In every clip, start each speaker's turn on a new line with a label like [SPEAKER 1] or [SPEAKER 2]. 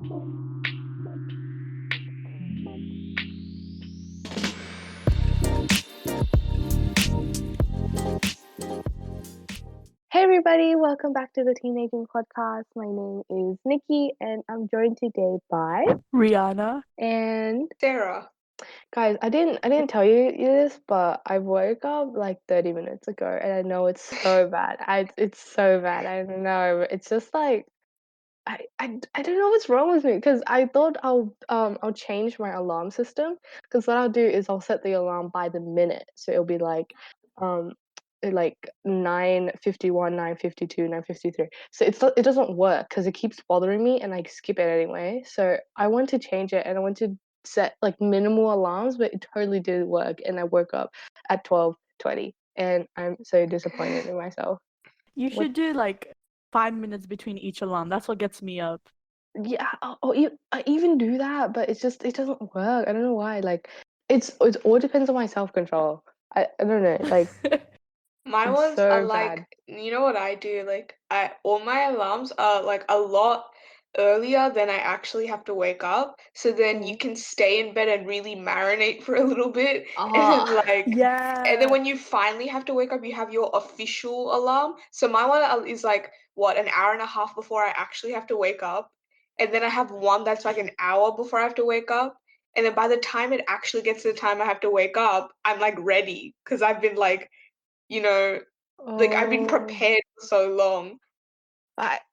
[SPEAKER 1] Hey everybody, welcome back to the Teenaging Podcast. My name is Nikki and I'm joined today by
[SPEAKER 2] Rihanna.
[SPEAKER 1] and
[SPEAKER 3] Sarah.
[SPEAKER 1] guys, I didn't tell you this, but I woke up like 30 minutes ago and I know it's so bad. It's so bad. I don't know. It's just like I don't know what's wrong with me because I thought I'll change my alarm system because what I'll do is I'll set the alarm by the minute. So it'll be um like 9:51, 9:52, 9:53. So it doesn't work because it keeps bothering me and I skip it anyway. So I want to change it and I want to set like minimal alarms, but it totally didn't work and I woke up at 12:20 and I'm so disappointed in myself.
[SPEAKER 2] You
[SPEAKER 1] What
[SPEAKER 2] should do like 5 minutes between each alarm. That's what gets me up.
[SPEAKER 1] Yeah, I even do that, but it doesn't work. I don't know why. Like, it all depends on my self-control. I don't know. Like,
[SPEAKER 3] My
[SPEAKER 1] it's
[SPEAKER 3] ones are
[SPEAKER 1] so
[SPEAKER 3] like,
[SPEAKER 1] bad.
[SPEAKER 3] you know what I do? Like, all my alarms are like a lot earlier than I actually have to wake up. So then you
[SPEAKER 1] Mm.
[SPEAKER 3] can stay in bed and really marinate for a little bit. And then
[SPEAKER 1] Ah,
[SPEAKER 3] and then
[SPEAKER 2] Yeah.
[SPEAKER 3] when you finally have to wake up, you have your official alarm. So my one is like, what, an hour and a half before I actually have to wake up. And then I have one that's like an hour before I have to wake up. And then by the time it actually gets to the time I have to wake up, I'm like ready because I've been like, you know, like I've been
[SPEAKER 1] oh.
[SPEAKER 3] prepared for so long.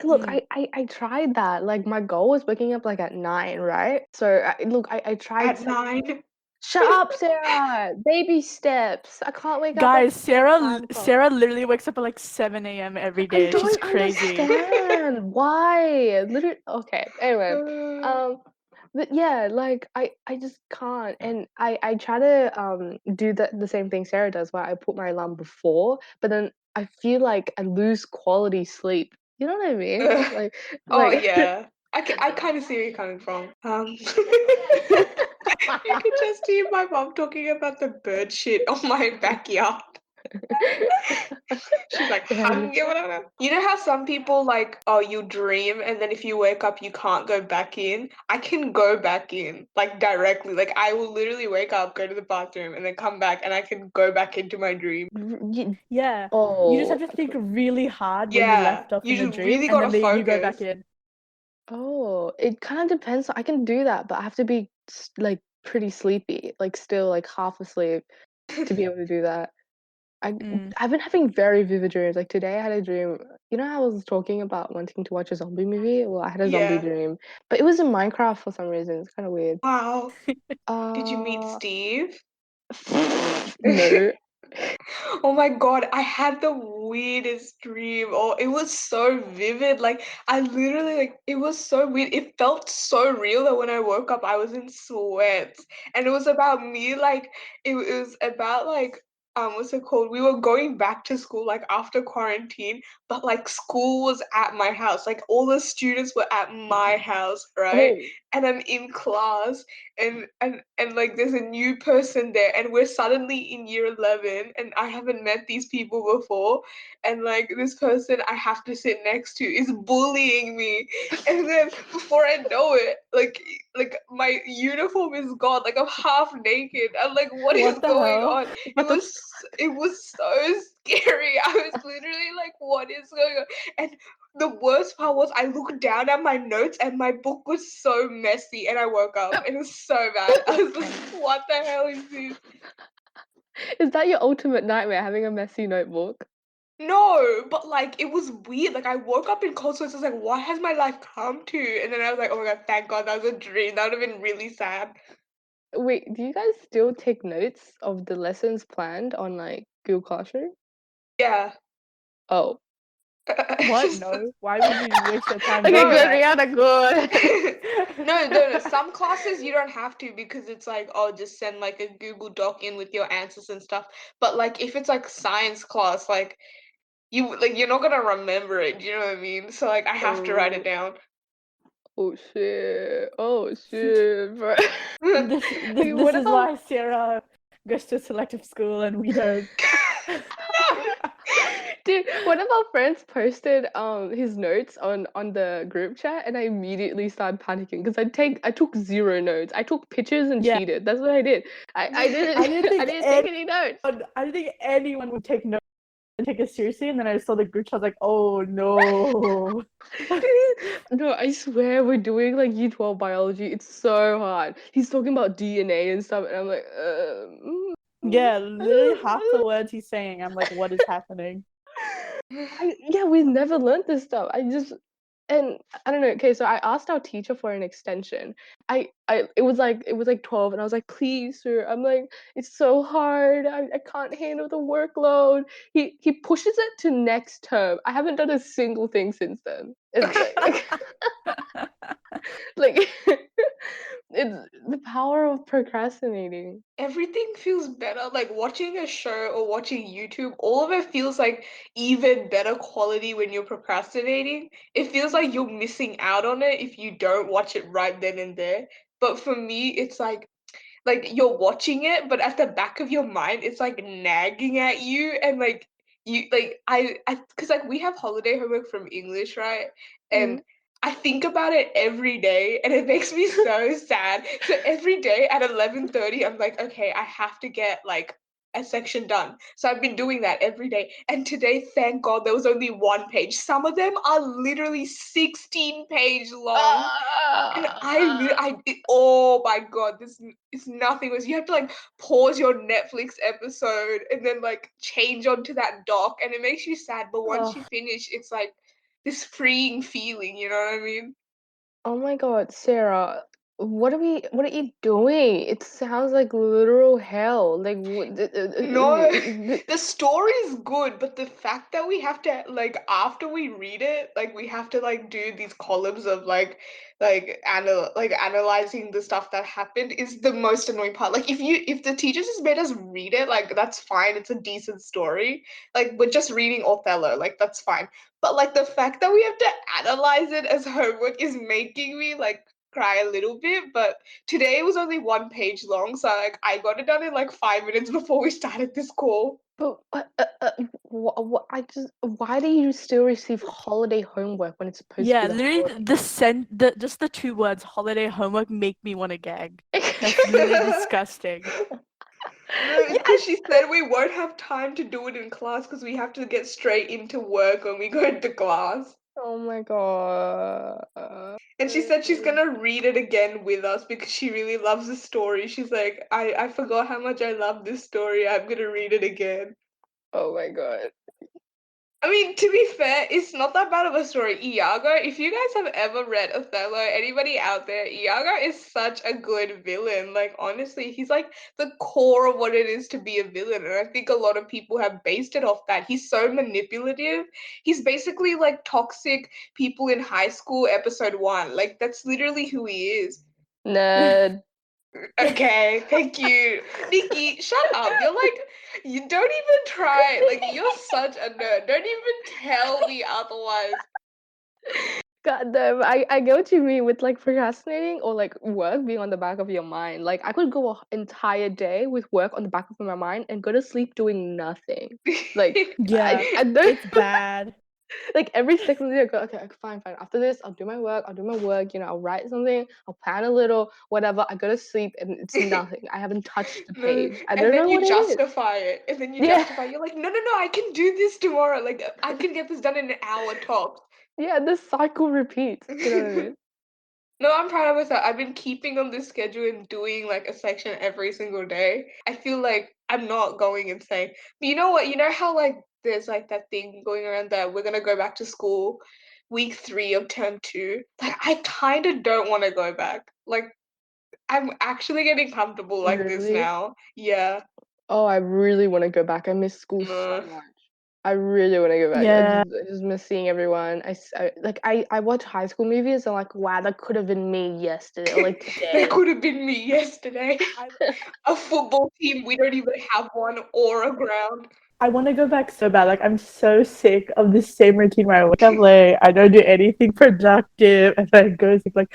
[SPEAKER 1] Look,
[SPEAKER 2] Mm.
[SPEAKER 1] I tried that. Like, my goal was waking up like at 9, right? So look, I tried.
[SPEAKER 3] At 9.
[SPEAKER 1] Shut up, Sarah. Baby steps. I can't wake up at
[SPEAKER 2] Guys,
[SPEAKER 1] the same time.
[SPEAKER 2] Sarah literally wakes up at like 7 a.m. every
[SPEAKER 1] I
[SPEAKER 2] day. She's
[SPEAKER 1] don't
[SPEAKER 2] crazy.
[SPEAKER 1] understand why. Literally, okay. Anyway, um, but yeah, like I just can't, and I try to do the same thing Sarah does, where I put my alarm before, but then I feel like I lose quality sleep. You know what I mean? Like,
[SPEAKER 3] Oh
[SPEAKER 1] like.
[SPEAKER 3] yeah, I kind of see where you're coming from. You could just hear my mom talking about the bird shit on my backyard. She's like,
[SPEAKER 1] Yeah.
[SPEAKER 3] you know how some people like, oh, you dream and then if you wake up, you can't go back in? I can go back in, like directly. Like I will literally wake up, go to the bathroom, and then come back and I can go back into my dream.
[SPEAKER 2] Yeah. You just have
[SPEAKER 1] Oh,
[SPEAKER 2] to think really hard where you
[SPEAKER 3] Yeah,
[SPEAKER 2] left off in
[SPEAKER 3] you
[SPEAKER 2] the
[SPEAKER 3] just
[SPEAKER 2] dream
[SPEAKER 3] really
[SPEAKER 2] and
[SPEAKER 3] gotta
[SPEAKER 2] then you go back
[SPEAKER 3] focus.
[SPEAKER 2] in.
[SPEAKER 1] oh, it kind of depends. I can do that, but I have to be like pretty sleepy, like still like half asleep to be able to do that. I
[SPEAKER 2] Mm.
[SPEAKER 1] I've been having very vivid dreams. Like today, I had a dream. You know, how I was talking about wanting to watch a zombie movie. Well, I had a zombie
[SPEAKER 3] Yeah.
[SPEAKER 1] dream, but it was in Minecraft for some reason. It's kind of weird.
[SPEAKER 3] Wow. Did you meet
[SPEAKER 1] Uh,
[SPEAKER 3] Steve?
[SPEAKER 1] no.
[SPEAKER 3] Oh my God, I had the weirdest dream. Oh, it was so vivid. Like I literally like it was so weird. It felt so real that when I woke up, I was in sweats. And it was about me, like it was about like what's it called? We were going back to school like after quarantine, but like school was at my house. Like all the students were at my house, right?
[SPEAKER 1] Oh,
[SPEAKER 3] And I'm in class and like there's a new person there and we're suddenly in year 11 and I haven't met these people before and like this person I have to sit next to is bullying me and then before I know it like my uniform is gone, like I'm half naked. I'm like, what is
[SPEAKER 2] What the
[SPEAKER 3] going
[SPEAKER 2] hell?
[SPEAKER 3] on?
[SPEAKER 1] what the?
[SPEAKER 3] It was so scary. I was literally like, what is going on? And the worst part was I looked down at my notes and my book was so messy and I woke up and it was so bad. I was like, what the hell is this?
[SPEAKER 1] Is that your ultimate nightmare? Having a messy notebook?
[SPEAKER 3] No, but like it was weird. Like I woke up in cold sweats. I was like, what has my life come to? And then I was like, oh my God, thank God that was a dream. That would have been really sad.
[SPEAKER 1] Wait, do you guys still take notes of the lessons planned on like Google Classroom?
[SPEAKER 3] Yeah.
[SPEAKER 1] Oh,
[SPEAKER 2] What? No. Why would you waste your time
[SPEAKER 1] okay,
[SPEAKER 2] doing
[SPEAKER 3] No.
[SPEAKER 1] good,
[SPEAKER 2] that?
[SPEAKER 1] Rihanna, good.
[SPEAKER 3] No. Some classes you don't have to because it's like, oh, just send like a Google Doc in with your answers and stuff. But like if it's like science class, like you're not gonna remember it, you know what I mean? So like I have to write it
[SPEAKER 1] Oh,
[SPEAKER 3] down.
[SPEAKER 1] oh shit. Oh shit, bro.
[SPEAKER 2] This
[SPEAKER 1] Wait, what
[SPEAKER 2] this is
[SPEAKER 1] about
[SPEAKER 2] why Sarah goes to selective school and we don't.
[SPEAKER 1] Dude, one of our friends posted his notes on the group chat, and I immediately started panicking because I took zero notes. I took pictures and
[SPEAKER 2] Yeah.
[SPEAKER 1] cheated. That's what I did. I didn't
[SPEAKER 2] I didn't
[SPEAKER 1] I
[SPEAKER 2] think
[SPEAKER 1] didn't take any notes.
[SPEAKER 2] I didn't think anyone would take notes and take it seriously. And then I saw the group chat. I was like, oh no.
[SPEAKER 1] No, I swear we're doing like Year 12 biology. It's so hard. He's talking about DNA and stuff, and I'm like,
[SPEAKER 2] Yeah, literally half the words he's saying, I'm like, what is happening?
[SPEAKER 1] yeah, we've never learned this stuff. And I don't know. Okay, so I asked our teacher for an extension. It was like 12, and I was like, please, sir. I'm like, it's so hard. I can't handle the workload. He pushes it to next term. I haven't done a single thing since then. It's like it's the power of procrastinating.
[SPEAKER 3] Everything feels better. Like watching a show or watching YouTube, all of it feels like even better quality when you're procrastinating. It feels like you're missing out on it if you don't watch it right then and there. But for me, it's like you're watching it, but at the back of your mind, it's like nagging at you, and like you like I because like we have holiday homework from English, right?
[SPEAKER 1] Mm.
[SPEAKER 3] And I think about it every day, and it makes me so sad. So every day at 11:30, I'm like, okay, I have to get like a section done. So I've been doing that every day. And today, thank God, there was only one page. Some of them are literally 16-page long. And oh my God, this is nothing was you have to like pause your Netflix episode and then like change onto that doc, and it makes you sad. But once
[SPEAKER 2] Oh,
[SPEAKER 3] you finish, it's like this freeing feeling, you know what I mean?
[SPEAKER 1] Oh my God, Sarah, what are you doing? It sounds like literal hell. Like
[SPEAKER 3] No, the story is good, but the fact that we have to like after we read it, like we have to like do these columns of like analyzing the stuff that happened is the most annoying part. Like if the teacher just made us read it, like that's fine. It's a decent story. Like we're just reading Othello, like that's fine. But like the fact that we have to analyze it as homework is making me like cry a little bit. But today was only one page long, so like I got it done in like 5 minutes before we started this call.
[SPEAKER 1] but why do you still receive holiday homework when it's supposed to
[SPEAKER 2] yeah,
[SPEAKER 1] be the
[SPEAKER 2] literally just the two words holiday homework make me want to gag. That's literally
[SPEAKER 1] holiday?
[SPEAKER 2] disgusting.
[SPEAKER 3] No, it's because she said we won't have time to do it in class because we have to get straight into work when we go into class.
[SPEAKER 1] Oh my God.
[SPEAKER 3] And she said she's gonna read it again with us because she really loves the story. She's like, I forgot how much I love this story. I'm gonna read it again.
[SPEAKER 1] Oh my God.
[SPEAKER 3] I mean, to be fair, it's not that bad of a story. Iago, if you guys have ever read Othello, anybody out there, Iago is such a good villain. Like, honestly, he's like the core of what it is to be a villain. And I think a lot of people have based it off that. He's so manipulative. He's basically like toxic people in high school, episode one. Like, that's literally who he is.
[SPEAKER 1] Nerd.
[SPEAKER 3] Okay, thank you. Nikki, shut up. You're like, you don't even try. Like, you're such a nerd. Don't even tell me otherwise.
[SPEAKER 1] God damn, I get what you mean with like procrastinating or like work being on the back of your mind. Like I could go an entire day with work on the back of my mind and go to sleep doing nothing. Like
[SPEAKER 2] Yeah,
[SPEAKER 1] I don't
[SPEAKER 2] it's bad.
[SPEAKER 1] like every second day I go, okay, fine. After this, I'll do my work, I'll write something, I'll plan a little, whatever. I go to sleep and it's nothing. I haven't touched the
[SPEAKER 3] No,
[SPEAKER 1] page. I
[SPEAKER 3] and
[SPEAKER 1] don't
[SPEAKER 3] then
[SPEAKER 1] know
[SPEAKER 3] you
[SPEAKER 1] what it is.
[SPEAKER 3] justify it. And then you
[SPEAKER 1] Yeah.
[SPEAKER 3] justify. You're like, no, no, no, I can do this tomorrow. Like, I can get this done in an hour tops.
[SPEAKER 1] Yeah, the cycle repeats. You know what I mean?
[SPEAKER 3] No, I'm proud of myself. I've been keeping on this schedule and doing like a section every single day. I feel like I'm not going insane. But you know what? You know how like there's like that thing going around that we're gonna go back to school week 3 of term 2. Like I kind of don't want to go back. Like I'm actually getting comfortable like this
[SPEAKER 1] Really?
[SPEAKER 3] now. Yeah.
[SPEAKER 1] Oh, I really want to go back. I miss school so
[SPEAKER 3] Uh,
[SPEAKER 1] much. I really want to go back.
[SPEAKER 2] Yeah.
[SPEAKER 1] I just miss seeing everyone. I watch high school movies and like, wow, that could have been me yesterday or like
[SPEAKER 3] that
[SPEAKER 1] today.
[SPEAKER 3] could have been me yesterday. A football team, we don't even have one or a ground.
[SPEAKER 2] I want to go back so bad. Like, I'm so sick of this same routine where I wake up late, I don't do anything productive, and then I go to sleep like,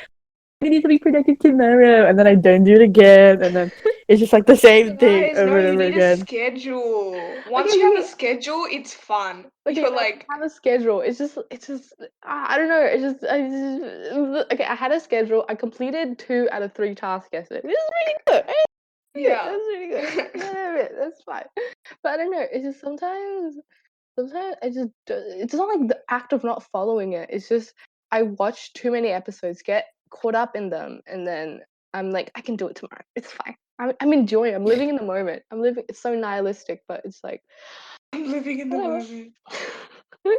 [SPEAKER 2] I need to be productive tomorrow, and then I don't do it again, and then It's just like the same thing
[SPEAKER 3] Guys,
[SPEAKER 2] over
[SPEAKER 3] no,
[SPEAKER 2] and
[SPEAKER 3] you
[SPEAKER 2] over
[SPEAKER 3] need a
[SPEAKER 2] again.
[SPEAKER 3] schedule.
[SPEAKER 1] Okay,
[SPEAKER 3] Once you have a schedule, it's fun.
[SPEAKER 1] okay,
[SPEAKER 3] You're
[SPEAKER 1] no,
[SPEAKER 3] like,
[SPEAKER 1] I have a schedule. It's just I don't know. I just okay. I had a schedule. I completed 2 out of 3 tasks yesterday. This is really good.
[SPEAKER 3] yeah.
[SPEAKER 1] That's really good. Yeah, that's fine. But I don't know. It's just sometimes I just it's not like the act of not following it. It's just I watch too many episodes, get caught up in them, and then I'm like, I can do it tomorrow. It's fine. I'm enjoying. I'm living in the moment. I'm living. It's so nihilistic, but it's like
[SPEAKER 3] I'm living in the
[SPEAKER 1] whatever.
[SPEAKER 3] moment.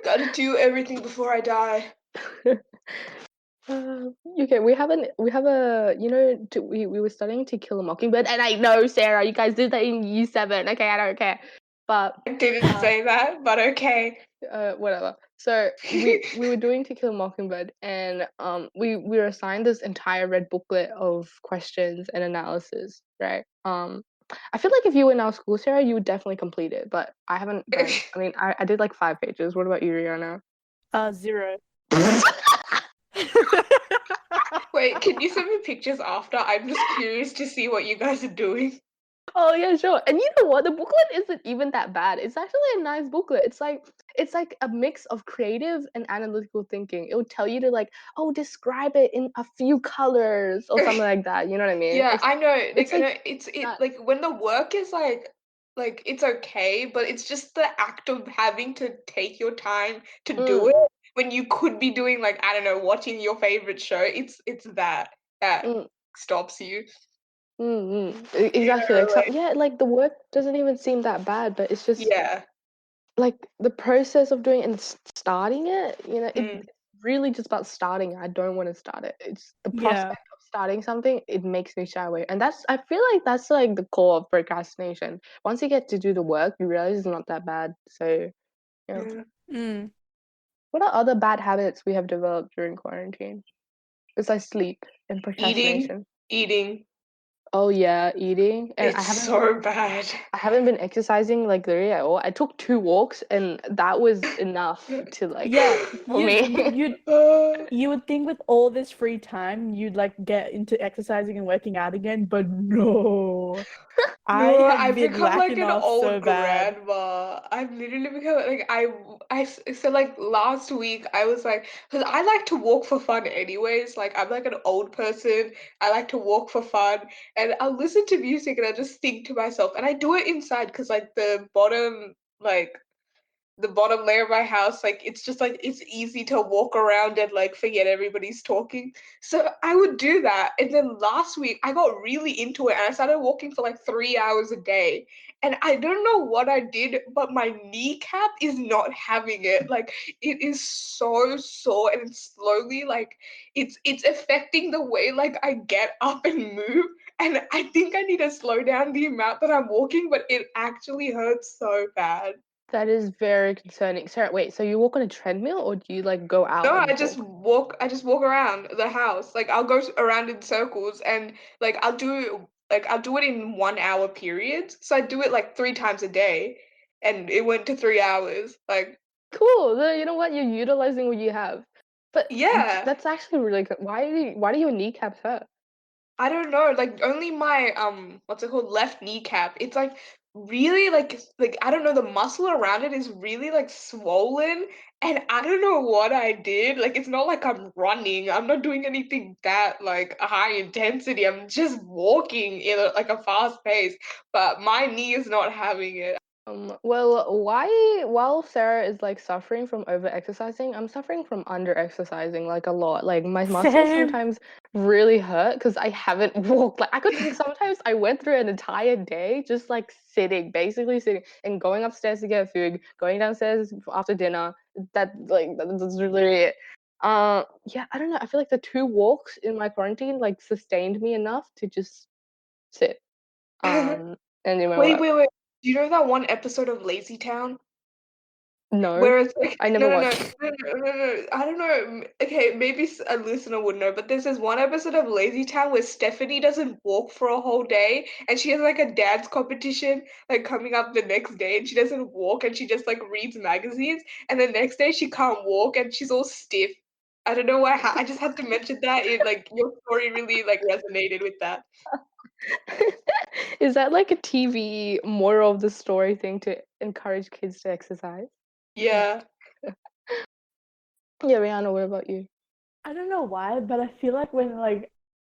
[SPEAKER 3] Gotta do everything before I die.
[SPEAKER 1] Okay, we have a we were studying To Kill a Mockingbird, and I know Sarah, you guys did that in year 7. Okay, I don't care, but
[SPEAKER 3] I didn't say that, but okay.
[SPEAKER 1] whatever. So we were doing To Kill a Mockingbird, and we were assigned this entire red booklet of questions and analysis, right? I feel like if you were in our school, Sarah, you would definitely complete it, but I haven't done. I mean, I did like 5 pages. What about you, Rihanna?
[SPEAKER 2] 0.
[SPEAKER 3] Wait, can you send me pictures after? I'm just curious to see what you guys are doing.
[SPEAKER 1] Oh yeah, sure. And you know what? The booklet isn't even that bad. It's actually a nice booklet. It's like a mix of creative and analytical thinking. It would tell you to like, oh, describe it in a few colors or something like that. You know what I mean?
[SPEAKER 3] Yeah,
[SPEAKER 1] It's
[SPEAKER 3] I know.
[SPEAKER 1] it's
[SPEAKER 3] Like, I
[SPEAKER 1] like
[SPEAKER 3] know it's
[SPEAKER 1] that.
[SPEAKER 3] like when the work is like it's okay, but it's just the act of having to take your time to do
[SPEAKER 1] Mm,
[SPEAKER 3] it when you could be doing like I don't know, watching your favorite show. It's that
[SPEAKER 1] mm,
[SPEAKER 3] stops you. You
[SPEAKER 1] exactly.
[SPEAKER 3] know,
[SPEAKER 1] Like
[SPEAKER 3] like
[SPEAKER 1] yeah, like the work doesn't even seem that bad, but it's just
[SPEAKER 3] yeah.
[SPEAKER 1] like the process of doing it and starting it,
[SPEAKER 3] Mm,
[SPEAKER 1] it's really just about starting it. I don't want to start it. It's the
[SPEAKER 2] Yeah.
[SPEAKER 1] prospect of starting something, it makes me shy away. And I feel like that's like the core of procrastination. Once you get to do the work, you realize it's not that bad. So, yeah.
[SPEAKER 3] yeah.
[SPEAKER 2] Mm.
[SPEAKER 1] What are other bad habits we have developed during quarantine? Besides sleep and
[SPEAKER 3] Eating,
[SPEAKER 1] procrastination.
[SPEAKER 3] eating.
[SPEAKER 1] Oh yeah, eating. And
[SPEAKER 3] It's so bad.
[SPEAKER 1] I haven't been exercising like literally at all. I took 2 walks and that was enough to like
[SPEAKER 2] Yeah,
[SPEAKER 1] for
[SPEAKER 2] you
[SPEAKER 1] me.
[SPEAKER 2] you
[SPEAKER 3] Uh,
[SPEAKER 2] you would think with all this free time you'd like get into exercising and working out again, but no. I
[SPEAKER 3] No,
[SPEAKER 2] have
[SPEAKER 3] I've
[SPEAKER 2] been
[SPEAKER 3] become like
[SPEAKER 2] lacking
[SPEAKER 3] an
[SPEAKER 2] off so
[SPEAKER 3] old
[SPEAKER 2] bad.
[SPEAKER 3] grandma. I've literally become like so like last week I was like because I like to walk for fun anyways. Like I'm like an old person. I like to walk for fun and I'll listen to music and I just think to myself and I do it inside because like like the bottom layer of my house, like it's just like it's easy to walk around and like forget everybody's talking. So I would do that. And then last week I got really into it and I started walking for like 3 hours a day. And I don't know what I did, but my kneecap is not having it. Like it is so sore and it's slowly like it's affecting the way like I get up and move. And I think I need to slow down the amount that I'm walking, but it actually hurts so bad.
[SPEAKER 1] That is very concerning. Sarah, wait, so you walk on a treadmill or do you like go out
[SPEAKER 3] No,
[SPEAKER 1] and walk?
[SPEAKER 3] I just walk around the house. Like I'll go around in circles and like I'll do it in 1 hour periods. So I do it like 3 times a day and it went to 3 hours. Like
[SPEAKER 1] Cool. You know what? You're utilizing what you have. But
[SPEAKER 3] yeah.
[SPEAKER 1] that's actually really good. Why do your kneecaps hurt?
[SPEAKER 3] I don't know, like only my what's it called, left kneecap. It's like really like I don't know, the muscle around it is really like swollen and I don't know what I did. Like it's not like I'm running. I'm not doing anything that like high intensity. I'm just walking in like a fast pace, but my knee is not having it.
[SPEAKER 1] Well, while Sarah is like suffering from over exercising, I'm suffering from under exercising like a lot. Like my muscles
[SPEAKER 2] Same.
[SPEAKER 1] sometimes really hurt because I haven't walked. Like sometimes I went through an entire day just like sitting, basically sitting and going upstairs to get food, going downstairs after dinner. That's literally it. Yeah, I don't know. I feel like the 2 walks in my quarantine like sustained me enough to just sit and do my
[SPEAKER 3] Wait,
[SPEAKER 1] work.
[SPEAKER 3] wait, wait. Do you know that one episode of Lazy Town?
[SPEAKER 1] No,
[SPEAKER 3] Where it's like,
[SPEAKER 1] I never
[SPEAKER 3] no, no, no,
[SPEAKER 1] watched.
[SPEAKER 3] no, no, no, no. I don't know. Okay, maybe a listener would know, but there's this one episode of Lazy Town where Stephanie doesn't walk for a whole day, and she has like a dance competition like coming up the next day, and she doesn't walk, and she just like reads magazines, and the next day she can't walk, and she's all stiff. I don't know why. I just had to mention that. It like your story really like resonated with that.
[SPEAKER 1] Is that like a TV moral of the story thing to encourage kids to exercise?
[SPEAKER 3] Yeah.
[SPEAKER 1] Yeah, Rihanna, what about you?
[SPEAKER 2] I don't know why, but I feel like when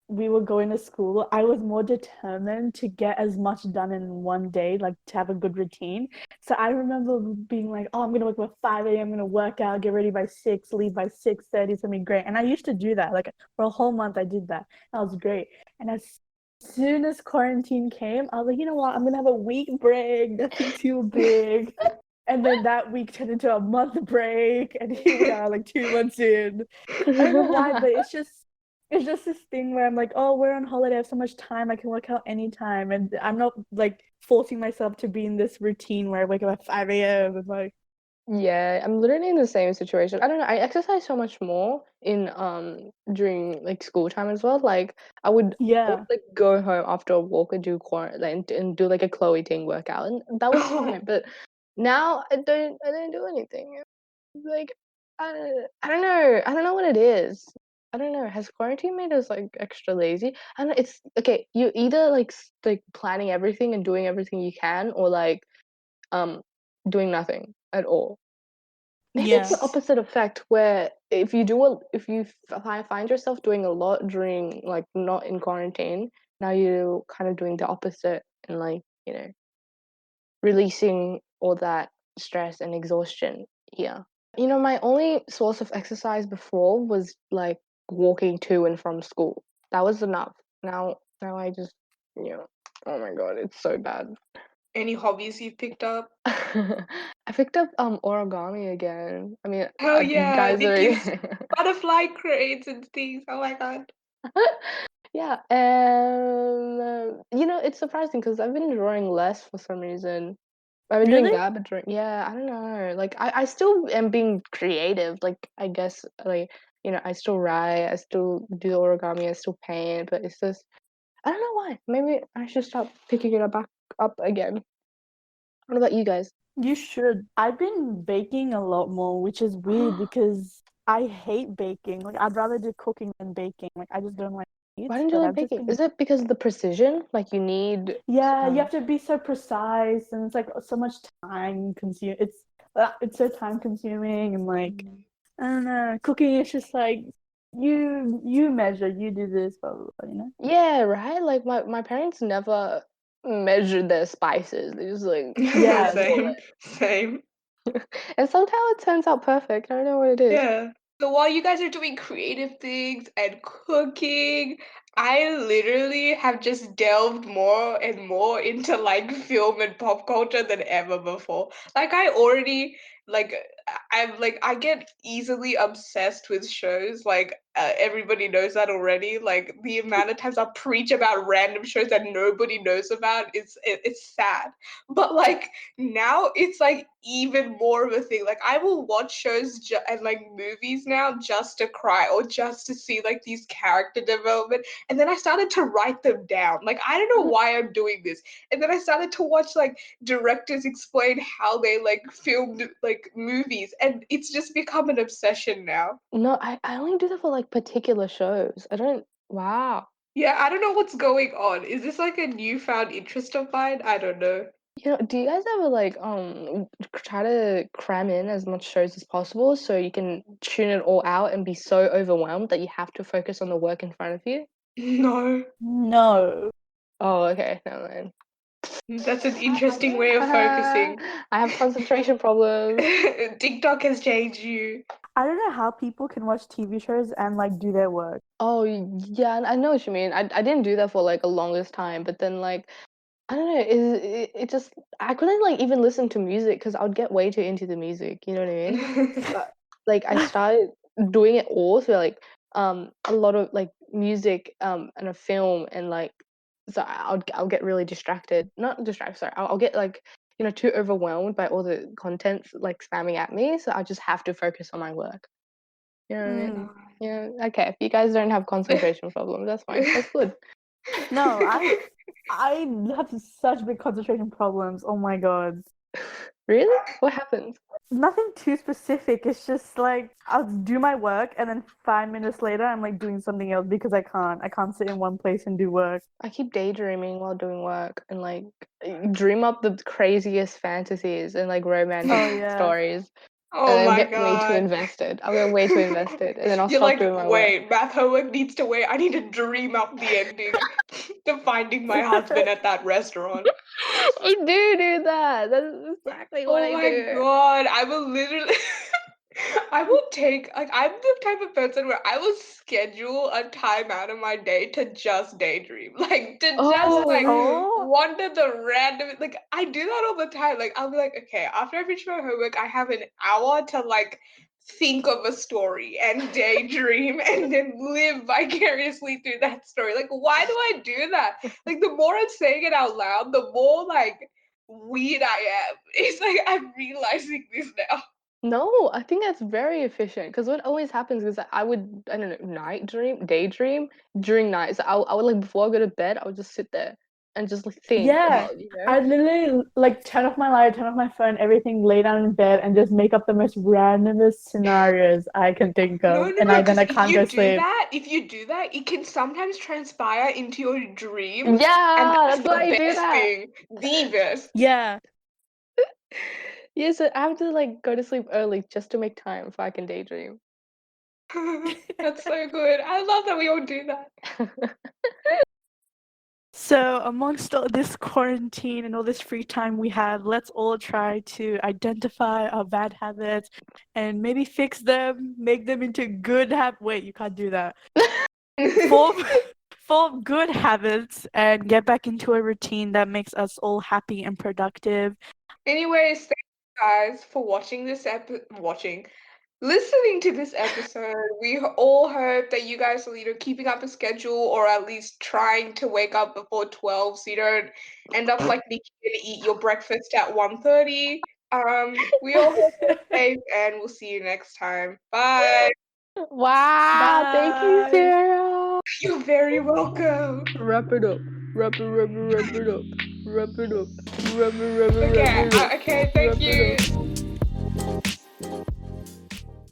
[SPEAKER 2] we were going to school, I was more determined to get as much done in one day, like to have a good routine. So I remember being like, "Oh, I'm gonna wake up at 5 a.m. I'm gonna work out, get ready by 6, leave by 6:30. It's gonna be great." And I used to do that. Like for a whole month, I did that. That was great. And as soon as quarantine came, I was like, you know what? I'm gonna have a week break. Nothing too big. And then that week turned into a month break, and here we are, like 2 months in. I don't know why, but it's just this thing where I'm like, oh, we're on holiday, I have so much time, I can work out anytime, and I'm not like forcing myself to be in this routine where I wake up at 5 a.m. and like,
[SPEAKER 1] Yeah, I'm literally in the same situation. I don't know, I exercise so much more in during like school time as well. Like I would
[SPEAKER 2] yeah,
[SPEAKER 1] like go home after a walk and do quarantine and do like a Chloe Ting workout, and that was fine. But now I don't do anything. Like I don't know what it is. I don't know. Has quarantine made us like extra lazy? I don't know. It's okay. You either like like planning everything and doing everything you can, or like um doing nothing at all. Maybe it's
[SPEAKER 2] yeah,
[SPEAKER 1] the
[SPEAKER 3] It's
[SPEAKER 1] opposite effect where if you find yourself doing a lot during like not in quarantine, now you're kind of doing the opposite and like, releasing all that stress and exhaustion. Yeah. My only source of exercise before was like walking to and from school. That was enough. Now I just, oh my God, it's so bad.
[SPEAKER 3] any hobbies you've picked up?
[SPEAKER 1] I picked up origami again. I mean,
[SPEAKER 3] Hell
[SPEAKER 1] you
[SPEAKER 3] yeah,
[SPEAKER 1] guys are
[SPEAKER 3] Nikki's butterfly crates and things. Oh my god.
[SPEAKER 1] yeah, and it's surprising because I've been drawing less for some reason. I've been doing
[SPEAKER 2] really?
[SPEAKER 1] that, but yeah, I don't know. Like I still am being creative. Like I guess like I still write, I still do the origami, I still paint, but it's just I don't know why. Maybe I should start picking it back up again. What about you guys?
[SPEAKER 2] You should. I've been baking a lot more, which is weird because I hate baking. Like I'd rather do cooking than baking. Like I just don't like
[SPEAKER 1] Why
[SPEAKER 2] sweets,
[SPEAKER 1] don't you
[SPEAKER 2] but
[SPEAKER 1] like
[SPEAKER 2] I've just
[SPEAKER 1] baking?
[SPEAKER 2] been
[SPEAKER 1] Is it because of the precision? Like you need
[SPEAKER 2] yeah, you
[SPEAKER 1] some.
[SPEAKER 2] have to be so precise and it's like so much time consume it's so time consuming and like I don't know, cooking is just like you measure, you do this, blah blah blah, you know?
[SPEAKER 1] Yeah, right? Like my parents never measured their spices. They just like
[SPEAKER 2] Yeah,
[SPEAKER 1] eyeball
[SPEAKER 3] Same, same.
[SPEAKER 1] it. And sometimes it turns out perfect. I don't know what it is.
[SPEAKER 3] Yeah. So while you guys are doing creative things and cooking, I literally have just delved more and more into like film and pop culture than ever before. Like I already like I get easily obsessed with shows. Like everybody knows that already. Like the amount of times I preach about random shows that nobody knows about, it's sad. But like now it's like even more of a thing. Like I will watch shows and like movies now just to cry or just to see like these character development. And then I started to write them down. Like I don't know why I'm doing this. And then I started to watch like directors explain how they like filmed like movies, and it's just become an obsession now.
[SPEAKER 1] No, I only do that for like particular shows. I don't wow.
[SPEAKER 3] Yeah, I don't know what's going on. Is this like a newfound interest of mine? I don't know.
[SPEAKER 1] Do you guys ever like try to cram in as much shows as possible so you can tune it all out and be so overwhelmed that you have to focus on the work in front of you?
[SPEAKER 3] No,
[SPEAKER 2] no.
[SPEAKER 1] Oh, okay, never mind.
[SPEAKER 3] that's an
[SPEAKER 1] I
[SPEAKER 3] interesting way of focusing.
[SPEAKER 1] have concentration problems.
[SPEAKER 3] TikTok has changed you.
[SPEAKER 2] I don't know how people can watch TV shows and like do their work.
[SPEAKER 1] Oh, yeah, I know what you mean. I didn't do that for like a longest time, but then like I don't know, it just I couldn't like even listen to music because I would get way too into the music. You know what I mean? So, like I started doing it all, so like a lot of like music and a film and like so I'll get really distracted. Not distracted, sorry. I'll get like too overwhelmed by all the content like spamming at me, so I just have to focus on my work. You know what I mean?
[SPEAKER 2] Mm.
[SPEAKER 3] No.
[SPEAKER 1] Yeah. Okay. If you guys don't have concentration problems, that's fine. That's good.
[SPEAKER 2] No, I have such big concentration problems. Oh my god.
[SPEAKER 1] Really? What happens?
[SPEAKER 2] Nothing too specific. It's just like I'll do my work and then 5 minutes later I'm like doing something else because I can't sit in one place and do work.
[SPEAKER 1] I keep daydreaming while doing work and like dream up the craziest fantasies and like romantic
[SPEAKER 2] Oh yeah.
[SPEAKER 1] stories.
[SPEAKER 3] Oh
[SPEAKER 1] And then
[SPEAKER 3] my
[SPEAKER 1] get way too
[SPEAKER 3] god.
[SPEAKER 1] invested. I'll get way too invested, and then I'll
[SPEAKER 3] You're
[SPEAKER 1] stop
[SPEAKER 3] like,
[SPEAKER 1] doing my work.
[SPEAKER 3] wait, math homework needs to wait. I need to dream up the ending to finding my husband at that restaurant.
[SPEAKER 1] I do that. That's exactly what
[SPEAKER 3] Oh
[SPEAKER 1] I
[SPEAKER 3] my
[SPEAKER 1] do.
[SPEAKER 3] god, I will literally I will take like I'm the type of person where I will schedule a time out of my day to just daydream. Like to just
[SPEAKER 1] Oh,
[SPEAKER 3] like
[SPEAKER 1] really?
[SPEAKER 3] wander the random like I do that all the time. Like I'll be like, okay, after I finish my homework, I have an hour to like think of a story and daydream and then live vicariously through that story. Like why do I do that? Like the more I'm saying it out loud, the more like weird I am. It's like I'm realizing this now.
[SPEAKER 1] No, I think that's very efficient because what always happens is that I don't know, daydream during night. So I would like before I go to bed, I would just sit there and just like think
[SPEAKER 2] Yeah.
[SPEAKER 1] about,
[SPEAKER 2] I literally like turn off my light, turn off my phone, everything, lay down in bed and just make up the most randomest scenarios I can think
[SPEAKER 3] No,
[SPEAKER 2] of.
[SPEAKER 3] no,
[SPEAKER 2] And
[SPEAKER 3] no,
[SPEAKER 2] then
[SPEAKER 3] because
[SPEAKER 2] I can't go sleep.
[SPEAKER 3] if you do that, it can sometimes transpire into your dreams, and
[SPEAKER 1] Yeah,
[SPEAKER 3] that's
[SPEAKER 1] that's why
[SPEAKER 3] the
[SPEAKER 1] I do
[SPEAKER 3] best
[SPEAKER 1] that.
[SPEAKER 3] thing. The best.
[SPEAKER 2] Yeah.
[SPEAKER 1] Yeah, so I have to like go to sleep early just to make time so I can daydream.
[SPEAKER 3] That's so good. I love that we all do that.
[SPEAKER 2] So, amongst all this quarantine and all this free time we have, let's all try to identify our bad habits and maybe fix them, make them into good habits. Wait, you can't do that. Form, form good habits and get back into a routine that makes us all happy and productive.
[SPEAKER 3] Anyways, thank you guys for listening to this episode. We all hope that you guys are either keeping up a schedule or at least trying to wake up before 12 so you don't end up like Nikki and eat your breakfast at 1:30. We all hope you're safe and we'll see you next time. Bye.
[SPEAKER 1] Wow, thank you,
[SPEAKER 2] Bye.
[SPEAKER 1] Sarah.
[SPEAKER 3] You're very welcome.
[SPEAKER 1] Wrap it up. Wrap it up. Wrap it up. Wrap it up. Wrap it up.
[SPEAKER 3] Okay, okay,
[SPEAKER 1] Wrap
[SPEAKER 3] thank
[SPEAKER 1] it up.
[SPEAKER 3] you.